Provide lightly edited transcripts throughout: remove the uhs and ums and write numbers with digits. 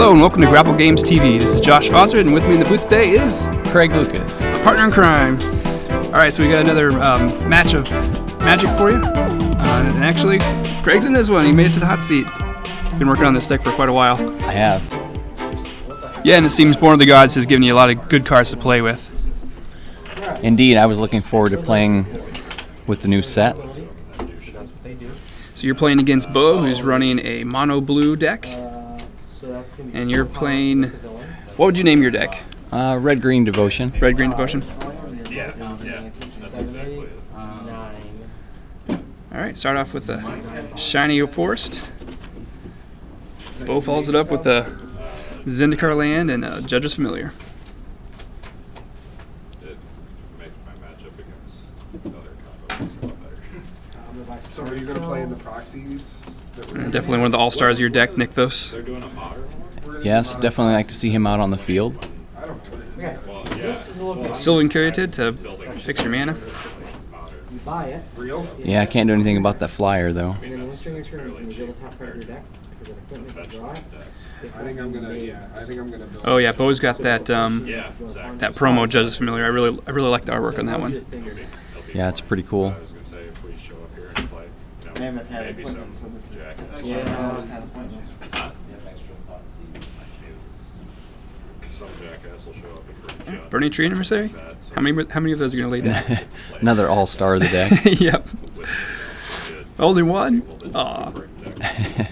Hello and welcome to Grapple Games TV. This is Josh Foster, and with me in the booth today is Craig Lucas, partner in crime. Alright, so we got another match of Magic for you. And actually, Craig's in this one. He made it to the hot seat. Been working on this deck for quite a while. I have. Yeah, and it seems Born of the Gods has given you a lot of good cards to play with. Indeed, I was looking forward to playing with the new set. So you're playing against Bo, who's running a mono blue deck. And you're playing... What would you name your deck? Red Green Devotion. Red Green Devotion? Yeah, that's exactly it. Alright, start off with the Shiny Forest. Bo follows it up with a Zendikar Land and a Judge's Familiar. It makes my matchup against other combos a lot better. So are you going to play in the proxies? Definitely one of the all-stars of your deck, Nykthos. They're doing a modern one? Yes, definitely like to see him out on the field. Well, yeah. Sylvan Caryatid to fix your mana. You buy it, Real? Yeah, I can't do anything about that flyer, though. and then instant your turn, you can reveal the top card of your deck. Because of the equipment you draw it. I think I'm going to build. Oh yeah, Bo's got that Yeah, exactly. that promo Judge's Familiar. I really like the artwork on that one. Yeah, it's pretty cool. I was going to say, if we show up here and play, you know, I haven't had maybe equipment, some so this is jackets. kind of pointless. Some jackass will show up and bring Judd. Burning Tree Anniversary? Bad, so How many of those are gonna lay down? Another all-star of the deck. Yep. with good Only one? people Aw. that bring deck.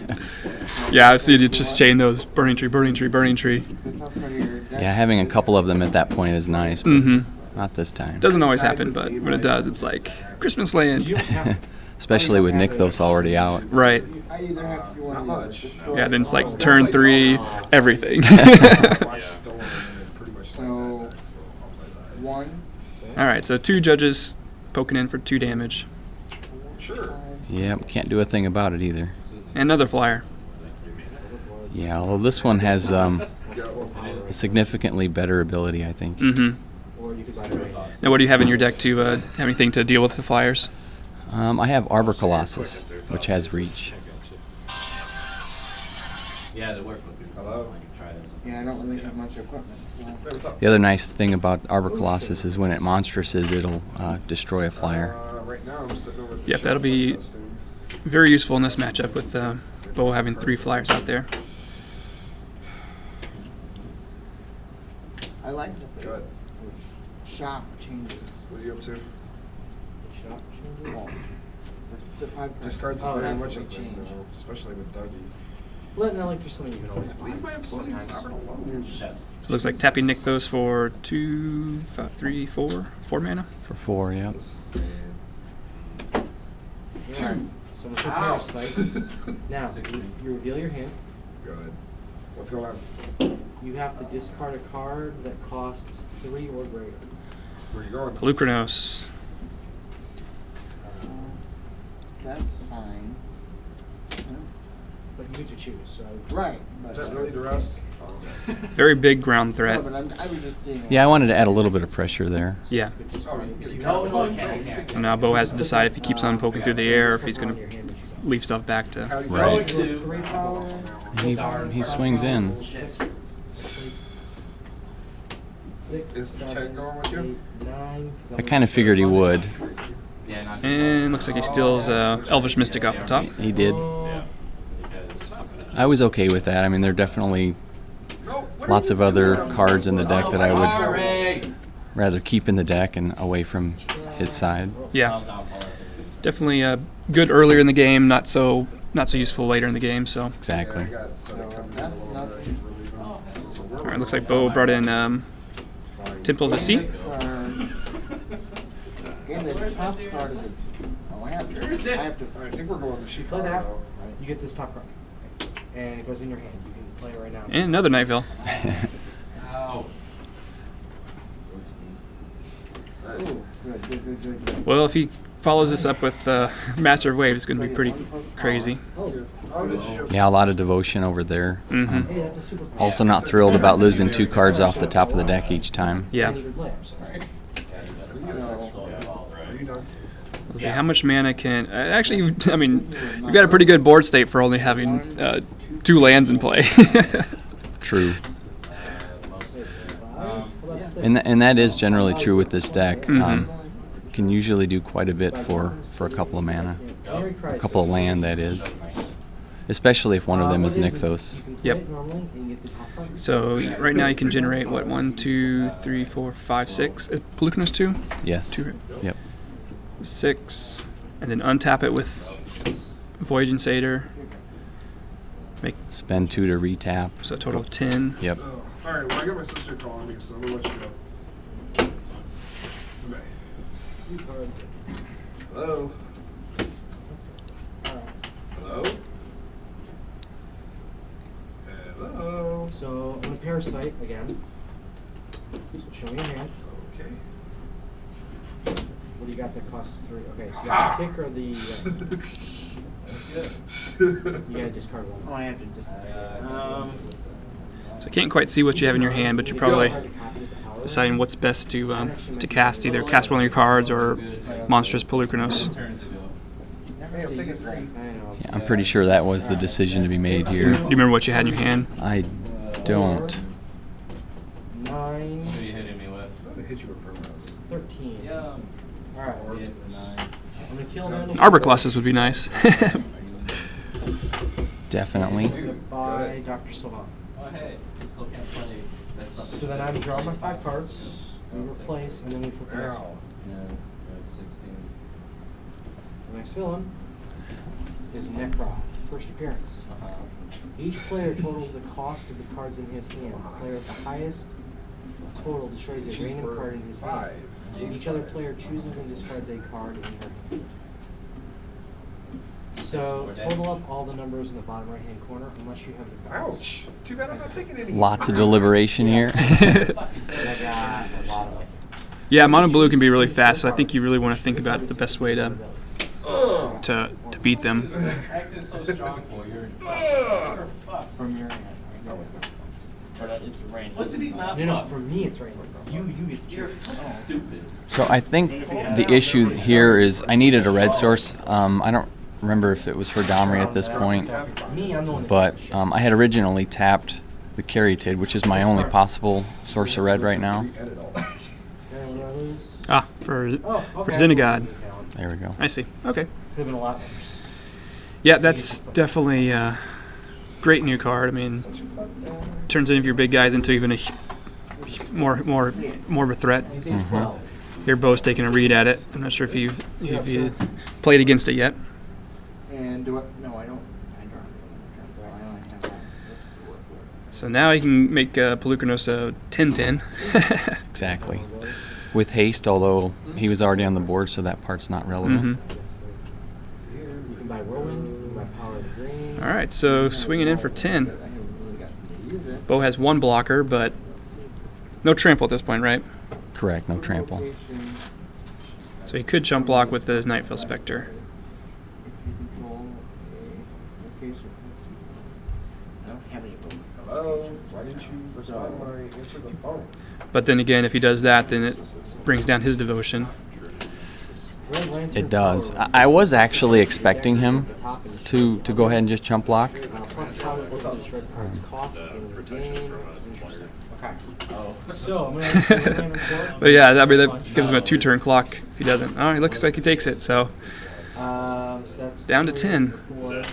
Yeah, I've seen it just chain those Burning Tree, Burning Tree, Burning Tree. The top part of your deck. Yeah, having a couple of them at that point is nice, but Mm-hmm. not this time. Doesn't always happen, but when it does, it's like Christmas Land. Especially with Nykthos already out. Right. I either have to do one of the other. Destroy Yeah, then it's like turn 3, everything. So, one, Alright, so 2 judges poking in for 2 damage. Sure. Yep, can't do a thing about it either. And another flyer. Yeah, although this one has a significantly better ability, I think. Mm-hmm. Now what do you have in your deck to have anything to deal with the flyers? I have Arbor Colossus, which has reach. Hello? yeah, I don't really have much equipment, so. Hey, what's up? The other nice thing about Arbor Colossus is when it monstrouses, it'll destroy a flyer. Right now I'm sitting over at the Yep, that'll shop be- testing. Very useful in this matchup with Bo having 3 flyers out there. I like that the Good. shop changes. What are you up to? Well, the 5 cards. Discards Oh, very that's much the of them, change. though, especially with Dougie. Well, no, like there's something you can always Leave my sometimes. Sovereign alone. So it looks like tapping Nykthos for 2, 5, 3, 4 mana. For 4, yep. Yeah. So it's your parasite. Now, you reveal your hand. Good. What's going on? You have to discard a card that costs 3 or greater. Where are you going? Pelucranos. That's fine. But you get to choose. So Right, but. Is that really to rest? Oh. Very big ground No, threat. but I was just seeing. Yeah, I wanted to add a little bit of pressure there. Yeah. Oh, you can't. So now Bo has to decide if he keeps on poking through the air or if he's going to leave stuff back to... How do you Right. feel? 3 power. He swings in. 6, Is 7, Ken going with you? 8, 9. I kind of figured he would. And looks like he steals Elvish Mystic off the top. He did. I was okay with that. I mean, there are definitely lots of other cards in the deck that I would rather keep in the deck and away from his side. Yeah. Definitely good earlier in the game, not so useful later in the game. So, Exactly. So that's nothing. all right, looks like Bo brought in Temple of the Sea. Again, the top card of the. Oh, I have to. I think we're going to You Chicago. play that, though. you get this top card. And it goes in your hand. You can play it right now. And another Night Veil. Ooh, good. Well, if he follows this up with Master of Waves, it's going to be pretty crazy. Yeah, a lot of devotion over there. Mm-hmm. Hey, that's a super power. Also not thrilled about losing 2 cards off the top of the deck each time. Yeah. And you can play it, so. Are you done? Let's see, how much mana can... actually, you've got a pretty good board state for only having 2 lands in play. true. And And that is generally true with this deck. Mhm. Can usually do quite a bit for a couple of mana. A couple of land, that is. Especially if one of them is Nykthos. Yep. So right now you can generate what, 1, 2, 3, 4, 5, 6. Pelucanus 2? Yes. 2, Yep. 6, and then untap it with Voyaging Satyr. Make Spend 2 to retap. so a total of 10. Yep. All right, well, I got my sister calling me, so I'm gonna let you go. Bye. Hello. Hello. Hello. So I'm gonna parasite again. So show me your hand. Okay. What do you got that costs 3? Okay, so you got the kick or the. You gotta discard one. Oh, I have to decide. So I can't quite see what you have in your hand, but you're probably deciding what's best to cast. Either cast one of your cards or Monstrous Pelucanus. Hey, I'm taking 3. I know. Yeah, I'm pretty sure that was the decision to be made Do here. you remember what you had in your hand? I don't. 9, What are you hitting me with? I'm gonna hit you with Primrose. 13. Yeah. Alright. I'm gonna kill them. Arbor Colossus would be nice. Definitely. By Dr. Sylvan. Oh, hey. You still can't play. That's not So then I draw my 5 cards, we replace, and then we flip the next one. Yeah, that's 16. The next villain is Necroth, first appearance. Each player totals the cost of the cards in his hand. The player with the highest total destroys a random card in his hand. Each other player chooses and discards a card in her hand. So total up all the numbers in the bottom right hand corner unless you have the facts. Ouch. Too bad I'm not taking any. Lots of deliberation here. And I got a lot of them. Yeah, mono blue can be really fast, so I think you really want to think about the best way to beat them. Acting so strong for you. You're fucked. From your hand. No, it's not. But it's random. What's it not? No, for me it's random. You get You're fucking stupid. So I think the issue here is I needed a red source. I don't remember if it was for Domri at this point, Me, I'm the one. but I had originally tapped the Caryatid, which is my only possible source of red right now. Ah, for Oh, okay. Xenagod. There we go. I see. Okay. Could have been a lot worse. Yeah, that's definitely a great new card. I mean, turns any of your big guys into even a more of a threat. Mhm. Your Bo's taking a read at it. I'm not sure if you've played against it yet. And do I? No, I don't. I draw. So I only have this to work with. So now you can make Pelucanus a 10-10. Exactly. With haste, although he was already on the board, so that part's not relevant. You can buy Whirlwind, you can buy Power of the Green. All right, so swinging in for 10. I haven't really gotten to use it. Bo has one blocker, but no trample at this point, right? Correct, no trample. Location, So he could jump block with his Nightfell Spectre. if you control a location. I don't have any. Hello. Why didn't you respond when I answered the phone? But then again, if he does that, then it brings down his devotion. Red Lantern It does. Power. I was actually expecting him to go ahead and just jump block. Plus power equals this red card's cost and gain. Interesting. Okay. So I'm gonna. But yeah, I mean, that gives him a 2-turn clock if he doesn't. Oh, it looks like he takes it, so So that's down to 10. Four,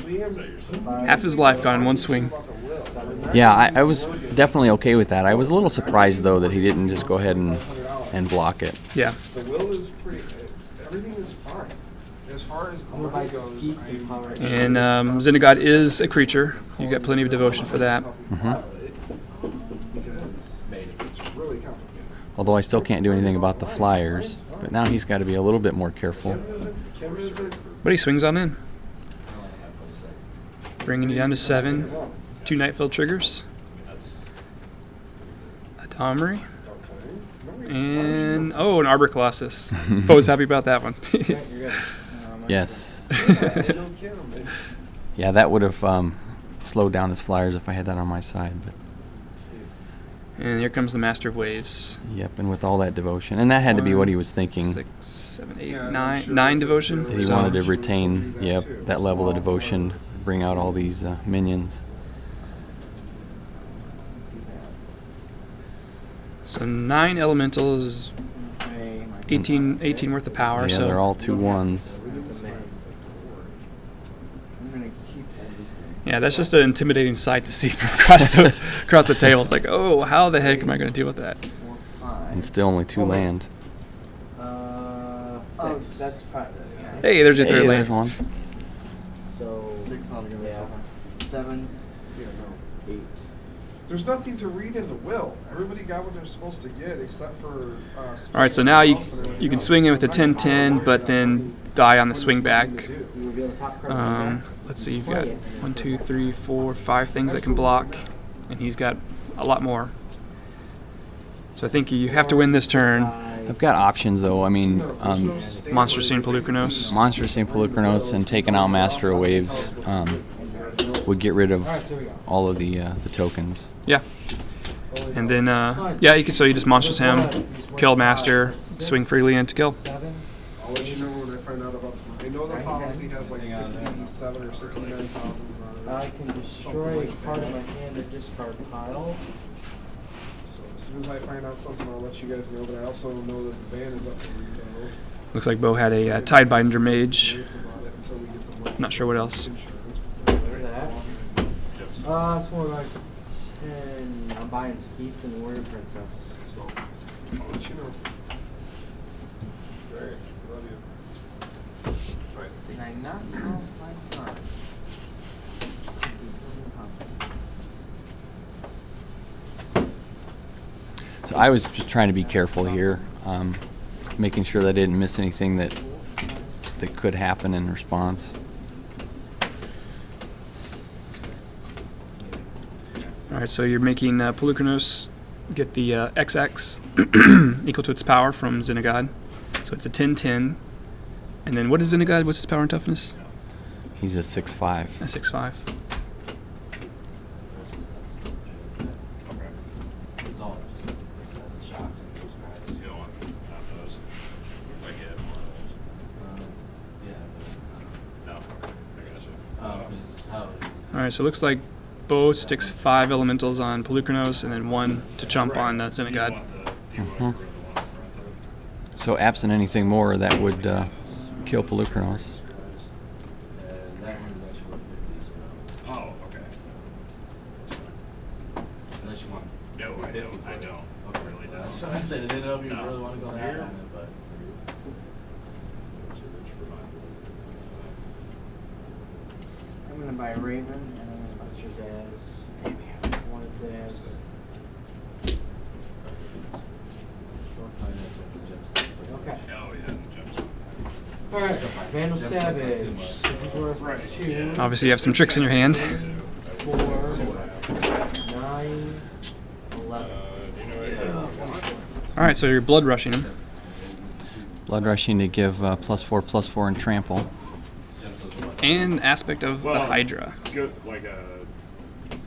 Half his life gone in one swing. Yeah, I was definitely okay with that. I was a little surprised, though, that he didn't just go ahead and block it. Yeah. The will is pretty. Everything is fine. As far as I'm gonna buy money goes, Skeets and Power. And Xenagod is a creature. You've got plenty of devotion for that. Mhm. Because it's really complicated. Although I still can't do anything about the flyers. But now he's got to be a little bit more careful. Kim isn't. But he swings on in. Bringing you down to 7. 2 Nightfell triggers. A Domri. And, an Arbor Colossus. Bo's happy about that one. You're good. Yes. No Kim. Yeah, that would have slowed down his flyers if I had that on my side. But And here comes the Master of Waves. yep, and with all that devotion. And that had to be what he was thinking. 6, 7, 8, 9. 9 devotion. That he So- wanted to retain, that level of devotion, bring out all these minions. So 9 elementals, Okay, my 18 worth of power. Yeah, so they're all 2-1s. It's a man. I'm gonna keep everything. yeah, that's just an intimidating sight to see from across the table. It's like, oh, how the heck am I going to deal with that? 4, 5. And still only 2 land. Oh, 6. that's 5. Yeah. Hey, there's your Hey, third there's land. one. So 6 altogether. Yeah. So 7, Yeah, no. 8. There's nothing to read in the will. Everybody got what they're supposed to get except for. All right, so now you can swing in with a 10-10, but then die on the swing back. you reveal the top card. of the deck. Let's see, you've got 1, 2, 3, 4, 5 things that can block, and he's got a lot more. So I think you have to win this turn. I've got options though. I mean, Monster St. Pelucranos. Monster St. Pelucranos and taking out Master of Waves would get rid of All right, so here we go. all of the tokens. Yeah. And then, yeah, you just monsters him, kill Master, swing freely into kill. 7. I'll let you know when I find out about the. I know the policy has like 67 or 69,000. I can destroy a card in my hand or discard pile. So as soon as I find out something, I'll let you guys know. But I also know that the ban is up for veto. Looks like Bo had a Tidebinder Mage. Curious about it until we get the money. Not sure what else. Insurance. Look at that. It's more like 10. I'm buying Skeets and Warrior Princess. So I'll let you know. Great. Love you. Right. Did I not draw 5 cards? So I was just trying to be careful here, making sure that I didn't miss anything that could happen in response. All right, so you're making Pelucranos get the XX equal to its power from Xenagod. So it's a 10-10. And then what is Xenagod? What's his power and toughness? He's a 6/5. A 6/5. It's all just shocks and first prize. You don't want those. Like you have more of those. No, okay. I gotcha. All right, so it looks like Bo sticks 5 elementals on Pelucranos and then 1 to chump on Xenagod. Mhm. So absent anything more, that would kill Pelucranos. Oh, okay. Unless you want. No, I don't. I don't. Okay, really don't. So I said, I didn't know if you No. really want to go there on it, but. I'm gonna buy a Raven and I'm gonna buy Monster Zaz. One Zaz. Okay. Oh, yeah, the jumps. All right. Vandal Savage. He's worth 2. Obviously, you have some tricks in your hand. 4, 9, 11. All right, so you're blood rushing him. Blood rushing to give +4/+4 and trample. And aspect of the Hydra. Good, like a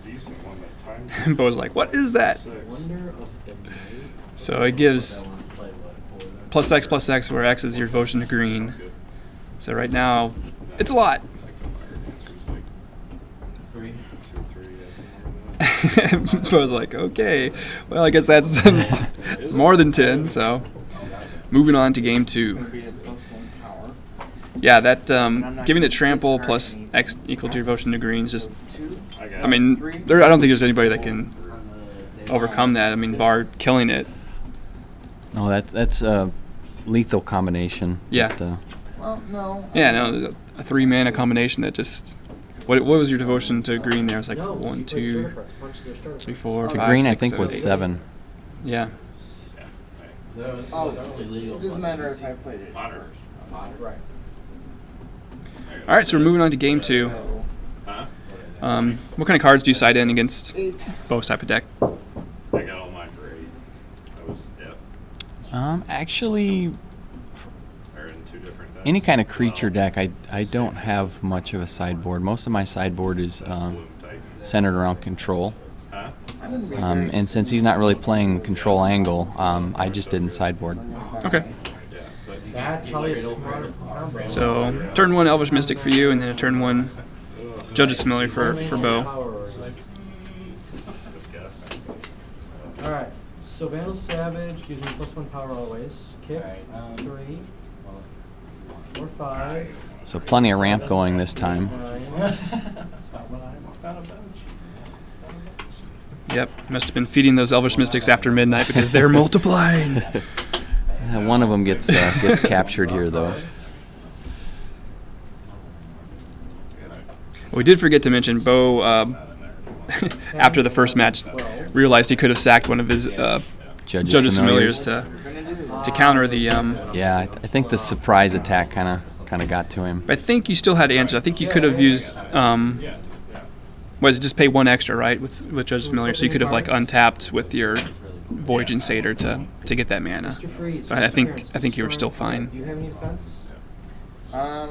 decent one that times. Bo's like, what is that? 6. Wonder of the Night. So it gives +X/+X, where X is your devotion to green. So right now, it's a lot. Three. 2, 3, yeah, something like that. Bo's like, okay, well, I guess that's more than 10. So moving on to game 2. Gonna be a +1 power. Yeah, that giving it trample plus X equal to your devotion to green is just. 2. I got I mean, I don't think there's anybody that can overcome that. I mean, Bar killing it. No, that's a lethal combination. Yeah. That, Well, no. Yeah, no, a 3-mana combination that just. What was your devotion to green there? It was like No, 1, she played 2, Starter Cards. Punches their starter 3, cards. 4, to 5, green, 6, I think, was 7, 7. Yeah. Oh, Totally legal. it doesn't matter if I played it Modern. first. Right. All right, so we're moving on to game 2. So, Huh? What kind of cards do you side in against 8. Bo's type of deck? I got all mine for 8. I was, yep. Actually, They're in 2 different decks. any kind of creature deck, I don't have much of a sideboard. Most of my sideboard is Bloom Titan. centered around control. Huh? I'm gonna be very And since he's not really playing control angle, I just didn't sideboard. Okay. Yeah, but That's probably a smart combo. So turn 1 Elvish Mystic for you, and then a turn 1 Judge's Familiar for Bo. Power. it's disgusting. All right. So Vandal Savage gives me +1 power always. Kick, Alright, 3, well, 4, 5, So plenty of ramp going this time. 9. it's not about you. It's not about you. Yep, must have been feeding those Elvish Mystics after midnight because they're multiplying. One of them gets captured here, though. We did forget to mention Bo, after the first match, realized he could have sacked one of his Judge's Familiars to counter the. Yeah, I think the surprise attack kind of got to him. But I think you still had answers. I think you could have used. Was it just pay 1 extra, right, with Judge's Familiar? So you could have like untapped with your Voyaging Satyr to get that mana. Mr. Freeze. So I think you were still fine. Do you have any defense? I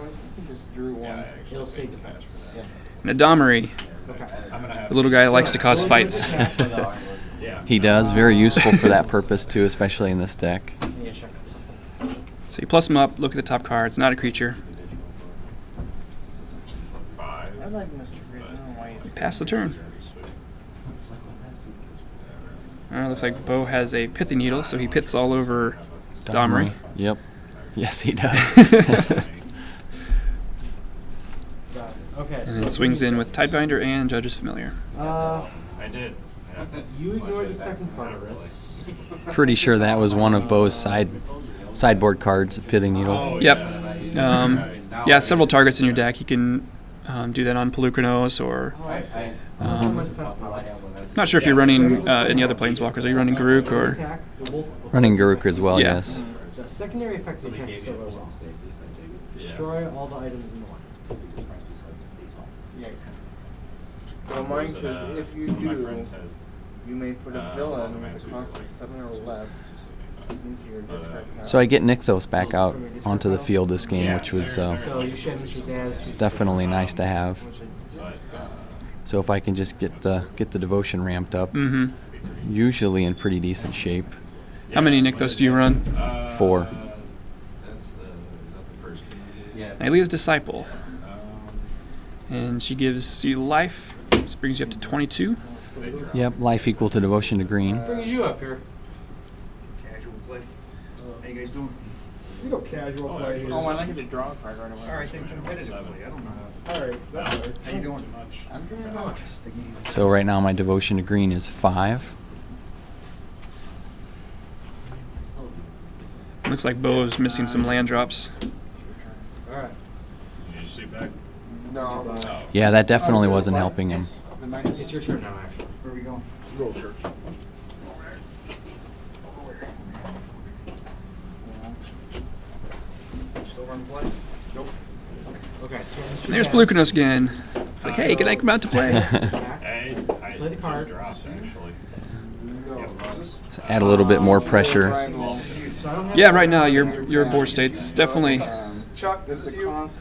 just drew one. It'll save defense. Yes. And a Domary, Okay. the little guy that likes to cause fights. He does, very useful for that purpose too, especially in this deck. I need to check on something. So you plus him up, look at the top card. It's not a creature. I like Mr. Freeze. I don't know why he's Pass the turn. Looks like Bo has a Pithy Needle, so he piths all over Domary. Yep. Yes, he does. Got it. Okay. And then swings in with Tidebinder and Judge's Familiar. I did. You ignored the second part of this. Pretty sure that was one of Bo's sideboard cards, Pithing Needle. Yep. Yeah, several targets in your deck. You can do that on Pelucranos or... not sure if you're running any other Planeswalkers. Are you running Garruk or... Attack, the wolf- Running Garruk as well, Yeah. yes. The secondary effects of the attack still goes off. Destroy all the items in the line. Well, mine says if you do, you may put a villain with a cost of 7 or less into your discard pile. So I get Nykthos back out onto the field this game, which was So you shed Mr. Zaz. definitely nice to have. So if I can just get the devotion ramped up, Mm-hmm. usually in pretty decent shape. How many Nykthos do you run? 4. That's the first. Yeah. Aelia's Disciple. And she gives you life. This brings you up to 22. Yep, life equal to devotion to green. Brings you up here. Casual play. How you guys doing? You know, casual play. Oh, I like to draw a card right away. All right, then competitively. I don't know. All right, that's all right. How you doing? I'm doing Oh, fine. just the game. So right now my devotion to green is 5. Looks like Bo is missing some land drops. Alright. Did you see back? No. Yeah, that definitely wasn't helping him. Is it mine? It's your turn now, actually. Where are we going? Go, sure. Still run play? Nope. Okay, so Mr. And there's Zaz. Pelucranos again. It's like, hey, good night, I'm about to play. Attack. I Play the card. just dropped actually. So add a little bit more pressure. So I don't have Yeah, right now your board state's definitely... Chuck, this is The you. cost,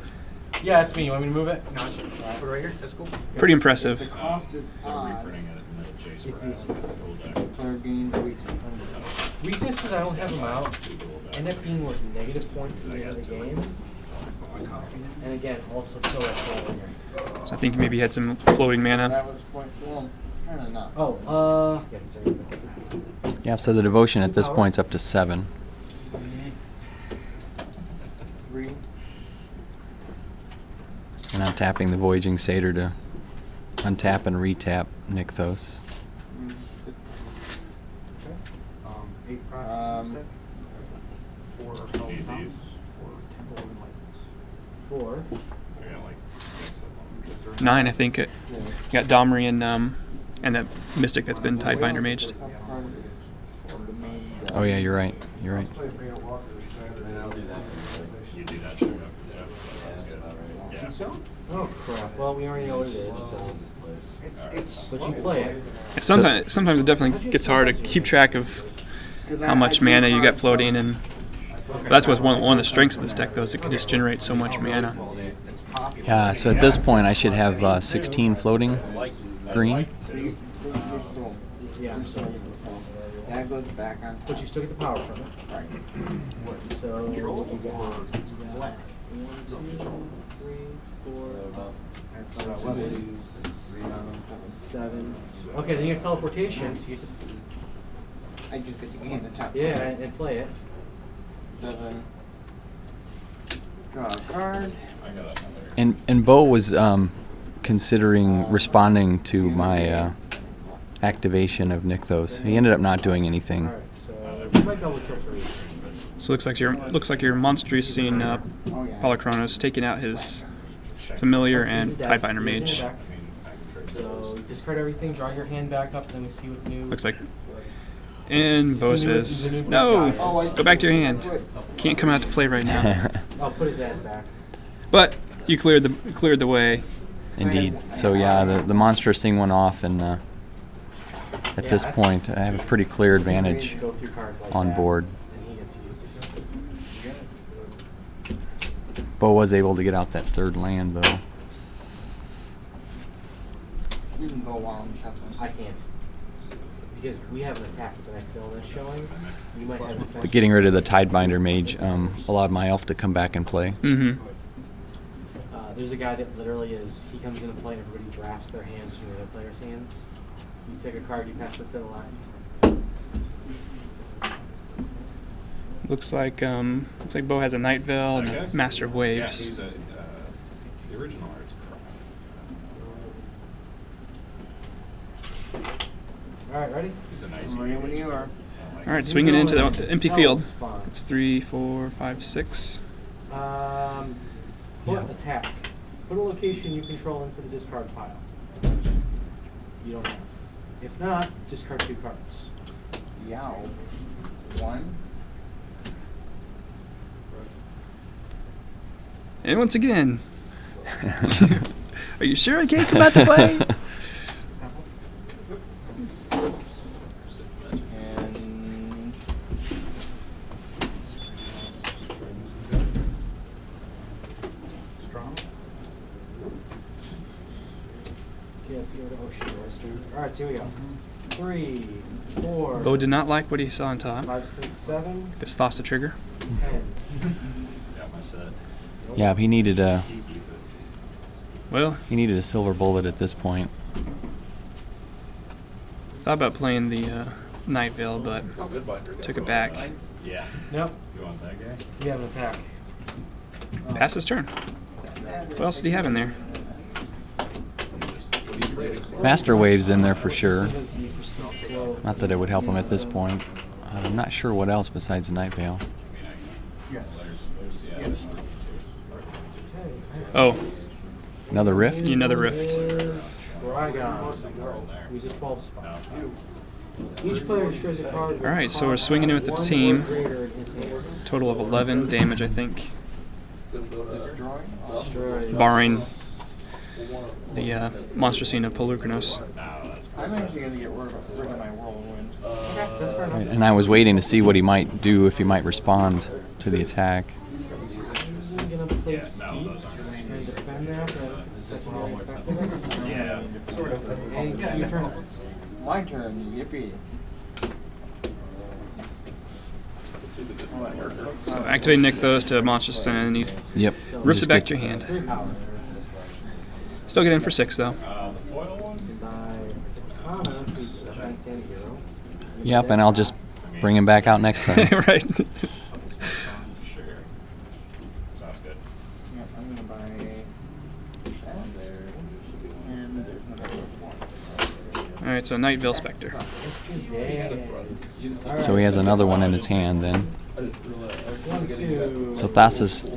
Yeah, it's me. You want me to move it? No, it's put it right here. That's cool. pretty the impressive. cost is They're odd. reprinting it in the Chase It's Wrap dual deck. Player gains weakness. Weaknesses, I don't have them out. End up being like negative points at the end of the game. And again, also kill that flow in here. So I think maybe you had some floating mana. That was point, well, kind of not. Oh, yeah, sorry. Yeah, so the devotion at this point's up to 7. 3. And I'm tapping the Voyaging Satyr to untap and retap Nykthos. This- 8 process Um, instead. 4 Hell These. Fountains. 4 Temple Enlightens. 4. I got like 6 of them. 9, I think. You 6. got Domary and that Mystic that's been Tidebinder maged. Top card of the main deck. Oh yeah, you're right. You're right. Play Bane Walker Saturday. You do that too after that. Yeah. So? Oh, crap. Well, we already know what it is, so. It's. But you play it. Sometimes it definitely gets hard to keep track of how much mana you got floating, and that's what's one of the strengths of this deck, though, is it can just generate so much mana. It's popular. Yeah, so at this point I should have 16 floating green. So you're sold. Yeah. You're sold. So that goes back on top. But you still get the power from it. Right. So. Control you got or flat? 1, 2, 3, 4, That's 5, 6, 7. Okay, then you have teleportation, so you have I just get to gain the top. Yeah, card. and play it. 7. Draw a card. I got another. And Bo was considering responding to my activation of Nykthos. He ended up not doing anything. Alright, so we might double kill for So looks like your monstrous-seen Oh yeah. Polychronos taking out his familiar and Tidebinder Mage. So discard everything, draw your hand back up, and then we see what new. Looks like. And Bo says, "No, go back to your hand. Can't come out to play right now." I'll put his ass back. But you cleared the way. Indeed. So yeah, the monstrous thing went off, and at this point, I have a pretty clear advantage Go through cards like on that, board. and he gets used. Bo was able to get out that third land, though. You can go while I'm shuffling. I can't. Because we have an attack with the next villain that's showing. You might have defense. But getting rid of the Tidebinder Mage allowed my elf to come back and play. Mm-hmm. There's a guy that literally is, he comes into play and everybody drafts their hands from the other player's hands. You take a card, you pass it to the left. Looks like Bo has a Night Veil and a Master of Yeah, Waves. he's the original art's Alright, ready? He's a nice. I'm ready when you are. All right, swinging into the empty field. Spawns. It's 3, 4, 5, 6. Put Yeah. attack. Put a location you control into the discard pile. You don't have. If not, discard 2 cards. Yow. 1. And once again, are you sure I can't come out to play? And Okay, let's go to Ocean Master. Alright, so here we go. 3, 4, Bo did not like what he saw on top. 5, 6, 7, This tossed the trigger. 10. Got my set. Yeah, he needed a Well, silver bullet at this point. thought about playing the Night Veil, but took it back. Yeah. Nope, You want that guy? we have an attack. Pass his turn. What else do you have in there? Master Wave's in there for sure. So, Not that it would help him at this point. I'm not sure what else besides Night Veil. Oh, Another Rift? another Rift. is Trigon. Use a 12 spot. Each player destroys a card. with Alright, so we're cost swinging in with the 1 or team. greater in his hand. Total of 11 damage, I think, destroy. Destroy. barring the monstrosine of Polukranos. I'm actually gonna get rid of my whirlwind. Okay, that's fair enough. And I was waiting to see what he might do, if he might respond to the attack. I'm gonna play Skeets and defend that. The secondary effect of it. Yeah. Sort of. And your turn. My turn. Yippee. So activate Nykthos to monstrous and he Yep. So rips Just it back get- to your hand. 3 power. Still get in for 6 though. The foil one? By Katana, who's a defense and hero. Yep, and I'll just bring him back out next time. Right. Sure. Sounds good. Yeah, I'm gonna buy that. And there's another one. Alright, so Night Veil Spectre. So he has another one in his hand then. 1, 2. So Thas is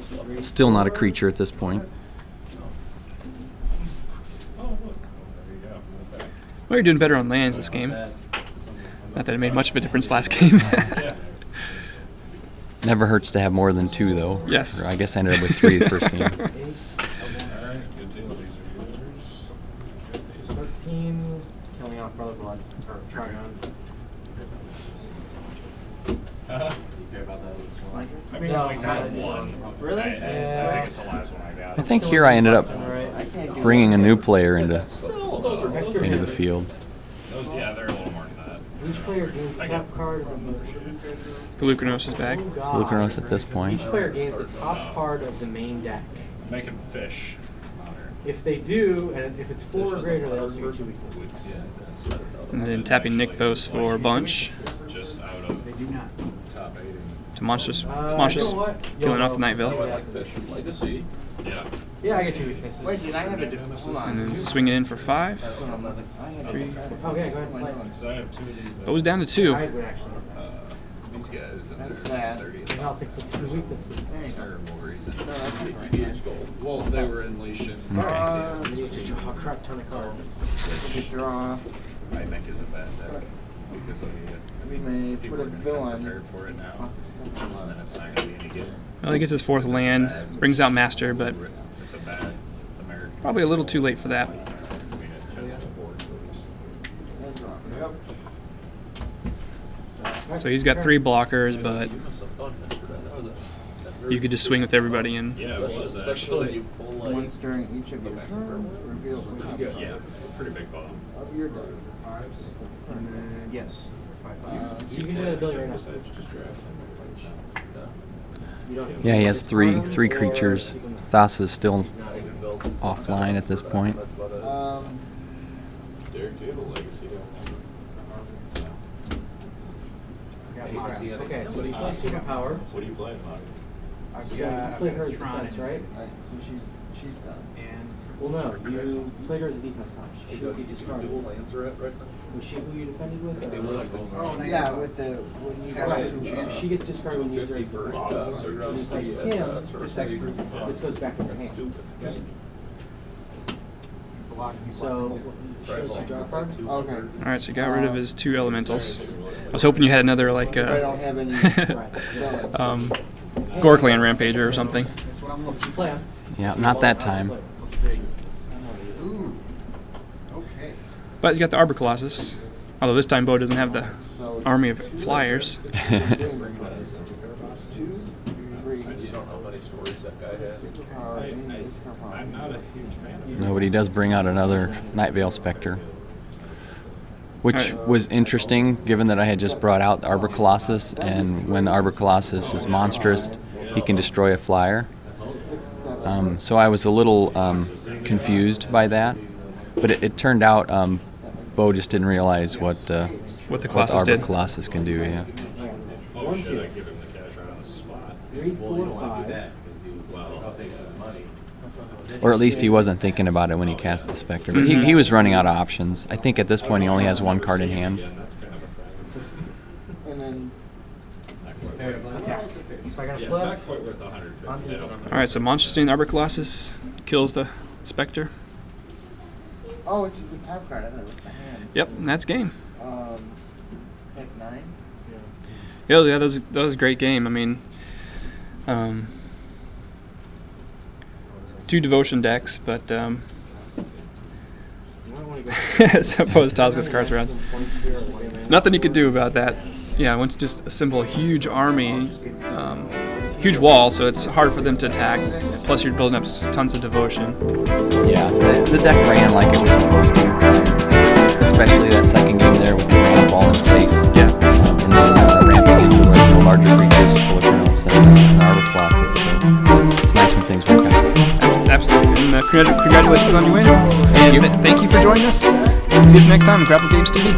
still not a creature at this point. Oh, look. There you go. Okay. Well, you're doing better on lands this game. Not that it made much of a difference last game. Yeah. Never hurts to have more than 2 though. Yes. Or I guess I ended up with 3 the first game. 8, Alright, good deal. These are yours. 13, killing off Brother Blood, or Trigon. I mean, No, I only have no. one. Really? I think it's the last one I got. I think here I ended up I can't do bringing a new player into Hector the field. Those, yeah, they're a little more than that. Each player gains the top card of the Polukranos is back. Lucanos at this point. Each player gains the top card of the main deck. Making fish. If they do, and if it's 4 or greater, they also get 2 weaknesses. And then tapping Nykthos for bunch. Just out of They do not. top 8. To monstrous, You monstrous know what? killing You'll off the Night know. Veil. Yeah. Yeah, I get two weaknesses. Wait, did I have a different? Hold on. And then swing it in for 5. I had a 3, different- 4. Okay, go ahead and play. Because I have 2 of these. Goes down to 2. I would actually. These guys. And That's they're bad. 30. And I'll take the two weaknesses. There you go. Terrible reason. No, that's fine. Well, they were in Leishan. You need to draw a crap ton of cards. Good draw. I think is a bad deck. Because We may people put a are gonna come villain. prepared for it now. Cost us 7 And then less. it's not going to be any good. Well, he gets his 4th land, brings out Master, but It's a bad American. probably a little too late for that. I mean, it has support for Good draw. Yep. So he's got 3 blockers, but you could just swing with everybody and Yeah, it was actually. Once during each of your turns, reveal the top Yeah, it's a pretty big bomb. of your deck. And then, yes. 5/5. So you can do that ability right now. Just draft. You don't Yeah, he has three or creatures. you can- Thas is still offline at this point. Derek, do you have a legacy? Got Mox. Okay, so you play Superpower. What do you play, Mike? I've So got, you play I've her got as Tron defense, and- right? Alright, so she's done. And Well, no, you played her as a defense punch. She you discarded. Lancer right now? Was she who you defended with? or- Oh, no, Yeah, with the when you guys Right, two choose. she gets discarded when you use her as defense. When you play him, this goes back in your hand. block me. So, she has to draw a card? Okay. alright, so he got rid of his 2 elementals. I was hoping you had another like If I don't have any villains. Gorkland Rampager or something. That's what I'm looking You play him. Yeah, not that time. Ooh. Okay. But you got the Arbor Colossus. Although this time Bo doesn't have the So army of flyers. 2, 3, You don't know how many stories that guy has. I'm not a huge fan of No, but he does bring out another Night Veil Spectre. Which Alright. was interesting, given that I had just brought out the Arbor Colossus, and when the Arbor Colossus is monstrous, he can destroy a flyer. 6, 7. So I was a little confused by that, but it turned out Bo just didn't realize what the Colossus Arbor did. Colossus can do. Yeah. Oh, One, shit, two. I give him the cash right on the spot. 3, 4, 5. Well, money. Or at least he wasn't thinking about it when he cast the Spectre. But he was running out of options. I think at this point he only has 1 card in hand. Again, that's kind of a thing. And then Not quite worth Attack. So I got it. to Yeah, flip. not quite worth 150. They don't- Alright, so Monstrous Arbor Colossus kills the Spectre. oh, it's just the top card. I thought it was the hand. Yep, and that's game. Pick 9. Yeah, that was a great game. I mean, 2 devotion decks, but You might want to go. suppose toss those cards around. Nothing you could do about that. Yeah, once just assemble a huge army, huge wall, so it's hard for them to attack. Plus, you're building up tons of devotion. Yeah, the deck ran like it was supposed to. Especially that second game there with the ramp all in place. Yeah. And then ramping into the larger creatures, Polychronos and the Arbor Colossus. So it's nice when things work out. Absolutely. And congratulations on your win. And thank you for joining us. See us next time on Grapple Games TV.